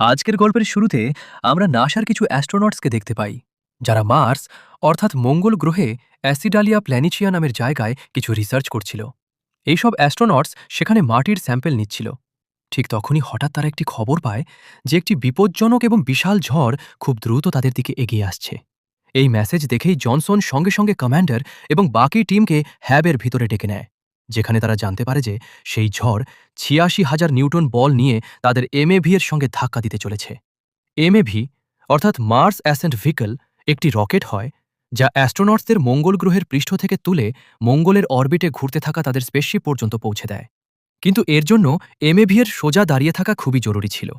আজকের গল্পের শুরুতে আমরা নাসার কিছু অ্যাস্ট্রোনটসকে দেখতে পাই যারা মার্স অর্থাৎ মঙ্গল গ্রহে অ্যাসিডালিয়া প্ল্যানিচিয়া নামের জায়গায় কিছু রিসার্চ করছিল। এইসব অ্যাস্ট্রোনটস সেখানে মাটির স্যাম্পল নিচ্ছিল। ঠিক তখনই হঠাৎ তারা একটি খবর পায় যে একটি বিপজ্জনক এবং বিশাল ঝড় খুব দ্রুত তাদের দিকে এগিয়ে আসছে। এই মেসেজ দেখেই জনসন সঙ্গে সঙ্গে কমান্ডার এবং বাকি টিমকে হ্যাবের ভিতরে ডেকে নেয়, যেখানে তারা জানতে পারে যে সেই ঝড় ৮৬,০০০ নিউটন বল নিয়ে তাদের এমএভি এর সঙ্গে ধাক্কা দিতে চলেছে। এমএভি অর্থাৎ মার্স অ্যাসেন্ট ভিকল একটি রকেট হয় যা অ্যাস্ট্রোনটসদের মঙ্গল গ্রহের পৃষ্ঠ থেকে তুলে মঙ্গলের অরবিটে ঘুরতে থাকা তাদের স্পেসশিপ পর্যন্ত পৌঁছে দেয়। কিন্তু এর জন্য এমএভি এর সোজা দাঁড়িয়ে থাকা খুবই জরুরি ছিল।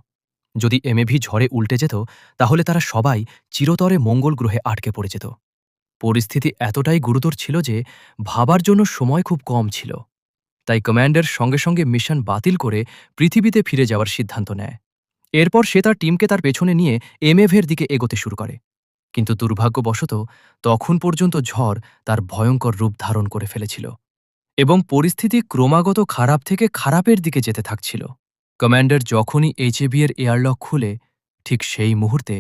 যদি এমএভি ঝড়ে উল্টে যেত তাহলে তারা সবাই চিরতরে মঙ্গল গ্রহে আটকে পড়ে যেত। পরিস্থিতি এতটাই গুরুতর ছিল যে ভাবার জন্য সময় খুব কম ছিল। তাই কমান্ডার সঙ্গে সঙ্গে মিশন বাতিল করে পৃথিবীতে ফিরে যাওয়ার সিদ্ধান্ত নেয়। এরপর সে তার টিমকে তার পেছনে নিয়ে এমএভের দিকে এগোতে শুরু করে। কিন্তু দুর্ভাগ্যবশত তখন পর্যন্ত ঝড় তার ভয়ঙ্কর রূপ ধারণ করে ফেলেছিল এবং পরিস্থিতি ক্রমাগত খারাপ থেকে খারাপের দিকে যেতে থাকছিল। কমান্ডার যখনই এইচএবি এর এয়ারলক খুলে, ঠিক সেই মুহূর্তে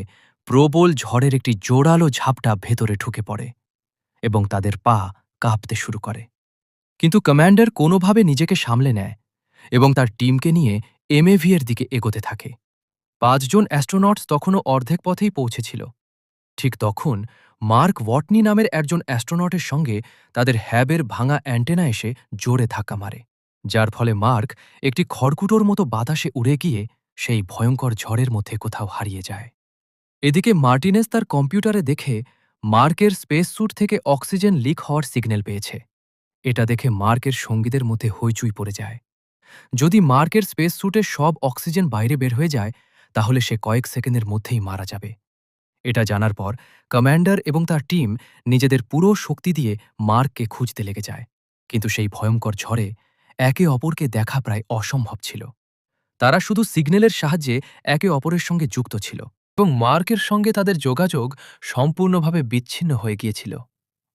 প্রবল ঝড়ের একটি জোরালো ঝাপটা ভেতরে ঢুকে পড়ে এবং তাদের পা কাঁপতে শুরু করে। কিন্তু কমান্ডার কোনোভাবে নিজেকে সামলে নেয় এবং তার টিমকে নিয়ে এমএভি এর দিকে এগোতে থাকে। ৫ জন অ্যাস্ট্রোনটস তখনও অর্ধেক পথেই পৌঁছেছিল। ঠিক তখন মার্ক ওয়াটনি নামের একজন অ্যাস্ট্রোনটের সঙ্গে তাদের হ্যাবের ভাঙা অ্যান্টেনা এসে জোরে ধাক্কা মারে, যার ফলে মার্ক একটি খড়কুটোর মতো বাতাসে উড়ে গিয়ে সেই ভয়ঙ্কর ঝড়ের মধ্যে কোথাও হারিয়ে যায়। এদিকে মার্টিনেস তার কম্পিউটারে দেখে মার্কের স্পেস স্যুট থেকে অক্সিজেন লিক হওয়ার সিগন্যাল পেয়েছে। এটা দেখে মার্কের সঙ্গীদের মধ্যে হইচই পড়ে যায়। যদি মার্কের স্পেস স্যুটের সব অক্সিজেন বাইরে বের হয়ে যায় তাহলে সে কয়েক সেকেন্ডের মধ্যেই মারা যাবে। এটা জানার পর কমান্ডার এবং তার টিম নিজেদের পুরো শক্তি দিয়ে মার্ককে খুঁজতে লেগে যায়। কিন্তু সেই ভয়ঙ্কর ঝড়ে একে অপরকে দেখা প্রায় অসম্ভব ছিল। তারা শুধু সিগন্যালের সাহায্যে একে অপরের সঙ্গে যুক্ত ছিল এবং মার্কের সঙ্গে তাদের যোগাযোগ সম্পূর্ণভাবে বিচ্ছিন্ন হয়ে গিয়েছিল।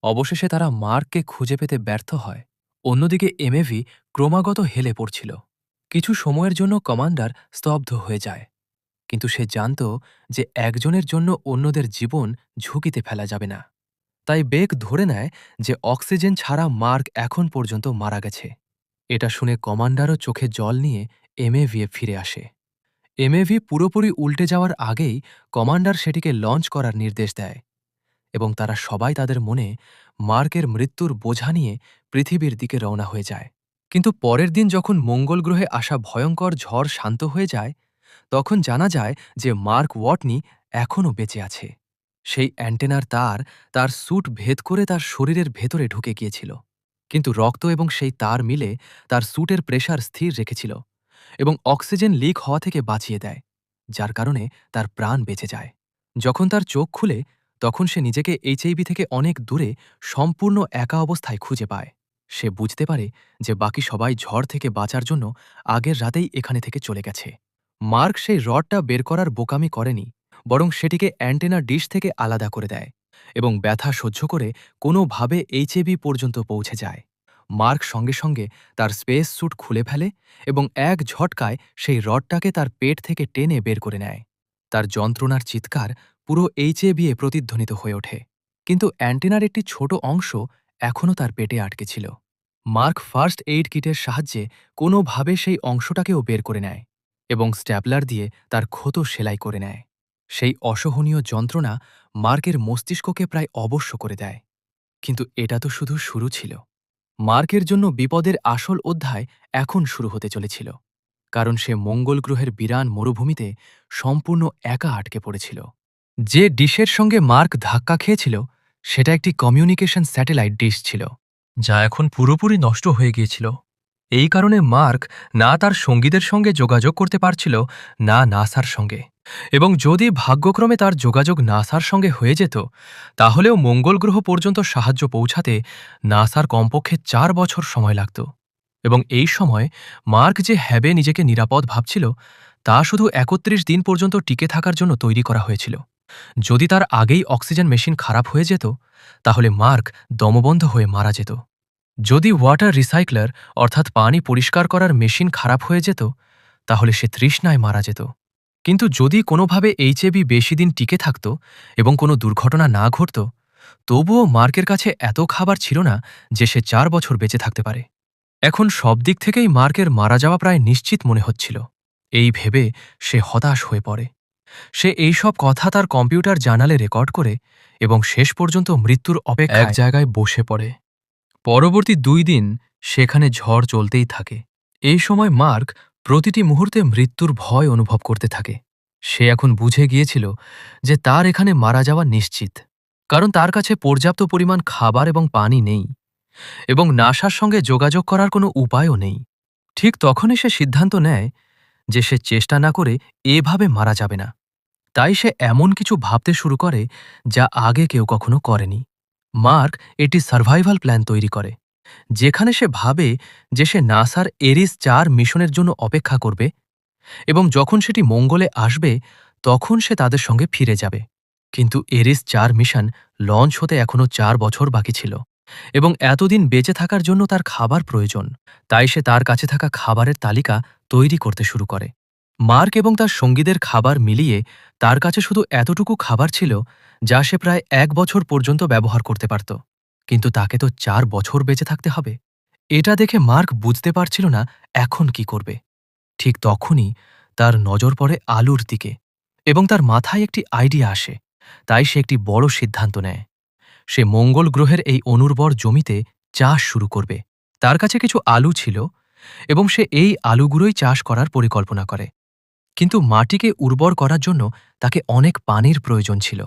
অবশেষে তারা মার্ককে খুঁজে পেতে ব্যর্থ হয়। অন্যদিকে এমএভি ক্রমাগত হেলে পড়ছিল। কিছু সময়ের জন্য কমান্ডার স্তব্ধ হয়ে যায়, কিন্তু সে জানত যে একজনের জন্য অন্যদের জীবন ঝুঁকিতে ফেলা যাবে না। তাই বেক ধরে নেয় যে অক্সিজেন ছাড়া মার্ক এখন পর্যন্ত মারা গেছে। এটা শুনে কমান্ডারও চোখে জল নিয়ে এমএভি ফিরে আসে। এমএভি পুরোপুরি উল্টে যাওয়ার আগেই কমান্ডার সেটিকে লঞ্চ করার নির্দেশ দেয় এবং তারা সবাই তাদের মনে মার্কের মৃত্যুর বোঝা নিয়ে পৃথিবীর দিকে রওনা হয়ে যায়। কিন্তু পরের দিন যখন মঙ্গল গ্রহে আসা ভয়ঙ্কর ঝড় শান্ত হয়ে যায়, তখন জানা যায় যে মার্ক ওয়াটনি এখনও বেঁচে আছে। সেই অ্যান্টেনার তার তার স্যুট ভেদ করে তার শরীরের ভেতরে ঢুকে গিয়েছিল, কিন্তু রক্ত এবং সেই তার মিলে তার স্যুটের প্রেশার স্থির রেখেছিল এবং অক্সিজেন লিক হওয়া থেকে বাঁচিয়ে দেয়, যার কারণে তার প্রাণ বেঁচে যায়। যখন তার চোখ খুলে তখন সে নিজেকে এইচআইভি থেকে অনেক দূরে সম্পূর্ণ একা অবস্থায় খুঁজে পায়। সে বুঝতে পারে যে বাকি সবাই ঝড় থেকে বাঁচার জন্য আগের রাতেই এখানে থেকে চলে গেছে। মার্ক সেই রডটা বের করার বোকামি করেনি, বরং সেটিকে অ্যান্টেনা ডিশ থেকে আলাদা করে দেয় এবং ব্যথা সহ্য করে কোনোভাবে এইচএবি পর্যন্ত পৌঁছে যায়। মার্ক সঙ্গে সঙ্গে তার স্পেস স্যুট খুলে ফেলে এবং এক ঝটকায় সেই রডটাকে তার পেট থেকে টেনে বের করে নেয়। তার যন্ত্রণার চিৎকার পুরো এইচএবি এ প্রতিধ্বনিত হয়ে ওঠে, কিন্তু অ্যান্টেনার একটি ছোট অংশ এখনও তার পেটে আটকে ছিল। মার্ক ফার্স্ট এইড কিটের সাহায্যে কোনোভাবে সেই অংশটাকেও বের করে নেয় এবং স্ট্যাপলার দিয়ে তার ক্ষত সেলাই করে নেয়। সেই অসহনীয় যন্ত্রণা মার্কের মস্তিষ্ককে প্রায় অবশ্য করে দেয়। কিন্তু এটা তো শুধু শুরু ছিল। মার্কের জন্য বিপদের আসল অধ্যায় এখন শুরু হতে চলেছিল, কারণ সে মঙ্গল গ্রহের বিরান মরুভূমিতে সম্পূর্ণ একা আটকে পড়েছিল। যে ডিশের সঙ্গে মার্ক ধাক্কা খেয়েছিল সেটা একটি কমিউনিকেশন স্যাটেলাইট ডিশ ছিল, যা এখন পুরোপুরি নষ্ট হয়ে গিয়েছিল। এই কারণে মার্ক না তার সঙ্গীদের সঙ্গে যোগাযোগ করতে পারছিল, না নাসার সঙ্গে। এবং যদি ভাগ্যক্রমে তার যোগাযোগ নাসার সঙ্গে হয়ে যেত, তাহলেও মঙ্গল গ্রহ পর্যন্ত সাহায্য পৌঁছাতে নাসার কমপক্ষে ৪ বছর সময় লাগত। এবং এই সময় মার্ক যে হ্যাবে নিজেকে নিরাপদ ভাবছিল, তা শুধু ৩১ দিন পর্যন্ত টিকে থাকার জন্য তৈরি করা হয়েছিল। যদি তার আগেই অক্সিজেন মেশিন খারাপ হয়ে যেত, তাহলে মার্ক দমবন্ধ হয়ে মারা যেত। যদি ওয়াটার রিসাইক্লার অর্থাৎ পানি পরিষ্কার করার মেশিন খারাপ হয়ে যেত, তাহলে সে তৃষ্ণায় মারা যেত। কিন্তু যদি কোনোভাবে এইচএবি বেশি দিন টিকে থাকত এবং কোনো দুর্ঘটনা না ঘটত, তবুও মার্কের কাছে এত খাবার ছিল না যে সে 4 বছর বেঁচে থাকতে পারে। এখন সব দিক থেকেই মার্কের মারা যাওয়া প্রায় নিশ্চিত মনে হচ্ছিল। এই ভেবে সে হতাশ হয়ে পড়ে। সে এইসব কথা তার কম্পিউটার জার্নালে রেকর্ড করে এবং শেষ পর্যন্ত মৃত্যুর অপেক্ষায় এক জায়গায় বসে পড়ে। পরবর্তী 2 দিন সেখানে ঝড় চলতেই থাকে। এই সময় মার্ক প্রতিটি মুহূর্তে মৃত্যুর ভয় অনুভব করতে থাকে। সে এখন বুঝে গিয়েছিল যে তার এখানে মারা যাওয়া নিশ্চিত, কারণ তার কাছে পর্যাপ্ত পরিমাণ খাবার এবং পানি নেই এবং নাসার সঙ্গে যোগাযোগ করার কোনো উপায়ও নেই। ঠিক তখনই সে সিদ্ধান্ত নেয় যে সে চেষ্টা না করে এভাবে মারা যাবে না। তাই সে এমন কিছু ভাবতে শুরু করে যা আগে কেউ কখনো করেনি। মার্ক এটি সার্ভাইভাল প্ল্যান তৈরি করে, যেখানে সে ভাবে যে সে নাসার এরিস-4 মিশনের জন্য অপেক্ষা করবে এবং যখন সেটি মঙ্গলে আসবে তখন সে তাদের সঙ্গে ফিরে যাবে। কিন্তু এরিস-4 মিশন লঞ্চ হতে এখনও 4 বছর বাকি ছিল এবং এতদিন বেঁচে থাকার জন্য তার খাবার প্রয়োজন। তাই সে তার কাছে থাকা খাবারের তালিকা তৈরি করতে শুরু করে। মার্ক এবং তার সঙ্গীদের খাবার মিলিয়ে তার কাছে শুধু এতটুকু খাবার ছিল যা সে প্রায় 1 বছর পর্যন্ত ব্যবহার করতে পারত। কিন্তু তাকে তো 4 বছর বেঁচে থাকতে হবে। এটা দেখে মার্ক বুঝতে পারছিল না এখন কি করবে। ঠিক তখনই তার নজর পড়ে আলুর দিকে এবং তার মাথায় একটি আইডিয়া আসে। তাই সে একটি বড় সিদ্ধান্ত নেয়। সে মঙ্গল গ্রহের এই অনুর্বর জমিতে চাষ শুরু করবে। তার কাছে কিছু আলু ছিল এবং সে এই আলুগুলোই চাষ করার পরিকল্পনা করে। কিন্তু মাটিকে উর্বর করার জন্য তাকে অনেক পানির প্রয়োজন ছিল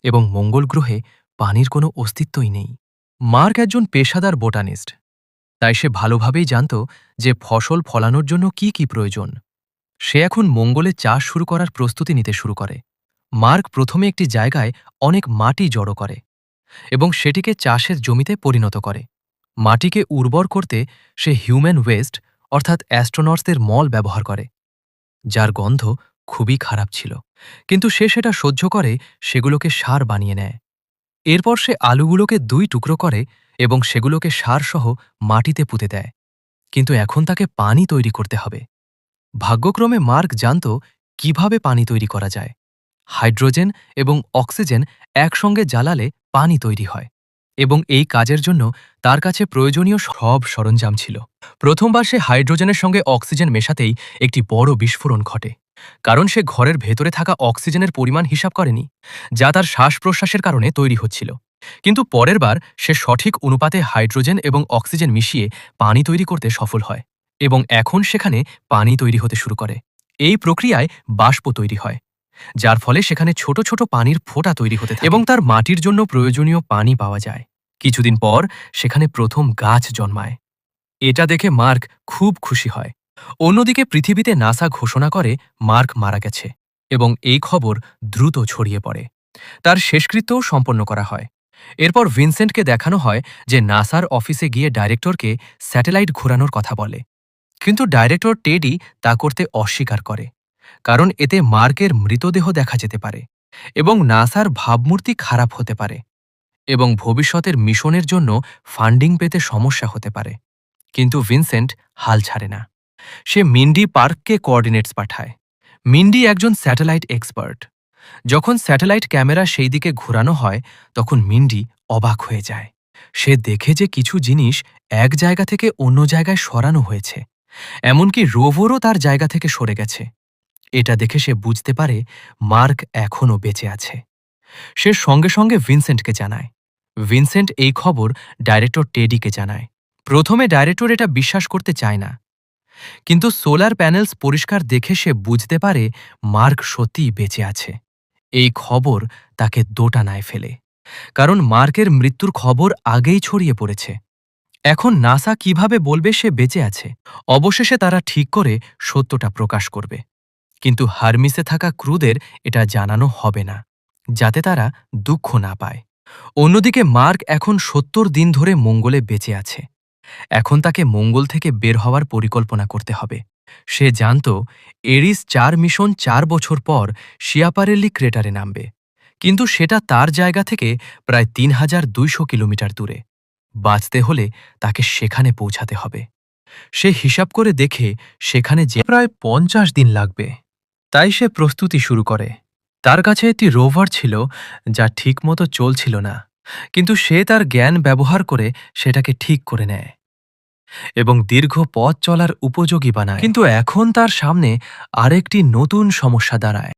এবং মঙ্গল গ্রহে পানির কোনো অস্তিত্বই নেই। মার্ক একজন পেশাদার বোটানিস্ট, তাই সে ভালোভাবেই জানত যে ফসল ফলানোর জন্য কি কি প্রয়োজন। সে এখন মঙ্গলে চাষ শুরু করার প্রস্তুতি নিতে শুরু করে। মার্ক প্রথমে একটি জায়গায় অনেক মাটি জড়ো করে এবং সেটিকে চাষের জমিতে পরিণত করে। মাটিকে উর্বর করতে সে হিউম্যান ওয়েস্ট অর্থাৎ অ্যাস্ট্রোনটসদের মল ব্যবহার করে, যার গন্ধ খুবই খারাপ ছিল, কিন্তু সে সেটা সহ্য করে সেগুলোকে সার বানিয়ে নেয়। এরপর সে আলুগুলোকে 2 টুকরো করে এবং সেগুলোকে সারসহ মাটিতে পুঁতে দেয়। কিন্তু এখন তাকে পানি তৈরি করতে হবে। ভাগ্যক্রমে মার্ক জানত কিভাবে পানি তৈরি করা যায়। হাইড্রোজেন এবং অক্সিজেন একসঙ্গে জ্বালালে পানি তৈরি হয় এবং এই কাজের জন্য তার কাছে প্রয়োজনীয় সব সরঞ্জাম ছিল। প্রথমবার সে হাইড্রোজেনের সঙ্গে অক্সিজেন মেশাতেই একটি বড় বিস্ফোরণ ঘটে, কারণ সে ঘরের ভেতরে থাকা অক্সিজেনের পরিমাণ হিসাব করেনি, যা তার শ্বাস-প্রশ্বাসের কারণে তৈরি হচ্ছিল। কিন্তু পরের বার সে সঠিক অনুপাতে হাইড্রোজেন এবং অক্সিজেন মিশিয়ে পানি তৈরি করতে সফল হয় এবং এখন সেখানে পানি তৈরি হতে শুরু করে। এই প্রক্রিয়ায় বাষ্প তৈরি হয়, যার ফলে সেখানে ছোট ছোট পানির ফোঁটা তৈরি হতে থাকে এবং তার মাটির জন্য প্রয়োজনীয় পানি পাওয়া যায়। কিছুদিন পর সেখানে প্রথম গাছ জন্মায়। এটা দেখে মার্ক খুব খুশি হয়। অন্যদিকে পৃথিবীতে নাসা ঘোষণা করে মার্ক মারা গেছে এবং এই খবর দ্রুত ছড়িয়ে পড়ে। তার শেষকৃত্যও সম্পন্ন করা হয়। এরপর ভিনসেন্টকে দেখানো হয় যে নাসার অফিসে গিয়ে ডাইরেক্টরকে স্যাটেলাইট ঘোরানোর কথা বলে, কিন্তু ডাইরেক্টর টেডি তা করতে অস্বীকার করে, কারণ এতে মার্কের মৃতদেহ দেখা যেতে পারে এবং নাসার ভাবমূর্তি খারাপ হতে পারে এবং ভবিষ্যতের মিশনের জন্য ফান্ডিং পেতে সমস্যা হতে পারে। কিন্তু ভিনসেন্ট হাল ছাড়ে না। সে মিন্ডি পার্ককে কোঅর্ডিনেটস পাঠায়। মিন্ডি একজন স্যাটেলাইট এক্সপার্ট। যখন স্যাটেলাইট ক্যামেরা সেই দিকে ঘোরানো হয় তখন মিন্ডি অবাক হয়ে যায়। সে দেখে যে কিছু জিনিস এক জায়গা থেকে অন্য জায়গায় সরানো হয়েছে, এমনকি রোভারও তার জায়গা থেকে সরে গেছে। এটা দেখে সে বুঝতে পারে মার্ক এখনও বেঁচে আছে। সে সঙ্গে সঙ্গে ভিনসেন্টকে জানায়। ভিনসেন্ট এই খবর ডাইরেক্টর টেডিকে জানায়। প্রথমে ডাইরেক্টর এটা বিশ্বাস করতে চায় না, কিন্তু সোলার প্যানেলস পরিষ্কার দেখে সে বুঝতে পারে মার্ক সত্যিই বেঁচে আছে। এই খবর তাকে দোটানায় ফেলে, কারণ মার্কের মৃত্যুর খবর আগেই ছড়িয়ে পড়েছে। এখন নাসা কিভাবে বলবে সে বেঁচে আছে? অবশেষে তারা ঠিক করে সত্যটা প্রকাশ করবে, কিন্তু হারমিসে থাকা ক্রুদের এটা জানানো হবে না, যাতে তারা দুঃখ না পায়। অন্যদিকে মার্ক এখন ৭০ দিন ধরে মঙ্গলে বেঁচে আছে। এখন তাকে মঙ্গল থেকে বের হওয়ার পরিকল্পনা করতে হবে। সে জানত এরিস-4 মিশন ৪ বছর পর শিয়াপারেল্লি ক্রেটারে নামবে, কিন্তু সেটা তার জায়গা থেকে প্রায় ৩,২০০ কিলোমিটার দূরে। বাঁচতে হলে তাকে সেখানে পৌঁছাতে হবে। সে হিসাব করে দেখে সেখানে যে প্রায় ৫০ দিন লাগবে। তাই সে প্রস্তুতি শুরু করে। তার কাছে একটি রোভার ছিল যা ঠিকমতো চলছিল না, কিন্তু সে তার জ্ঞান ব্যবহার করে সেটাকে ঠিক করে নেয় এবং দীর্ঘ পথ চলার উপযোগী বানায়। কিন্তু এখন তার সামনে আরেকটি নতুন সমস্যা দাঁড়ায়।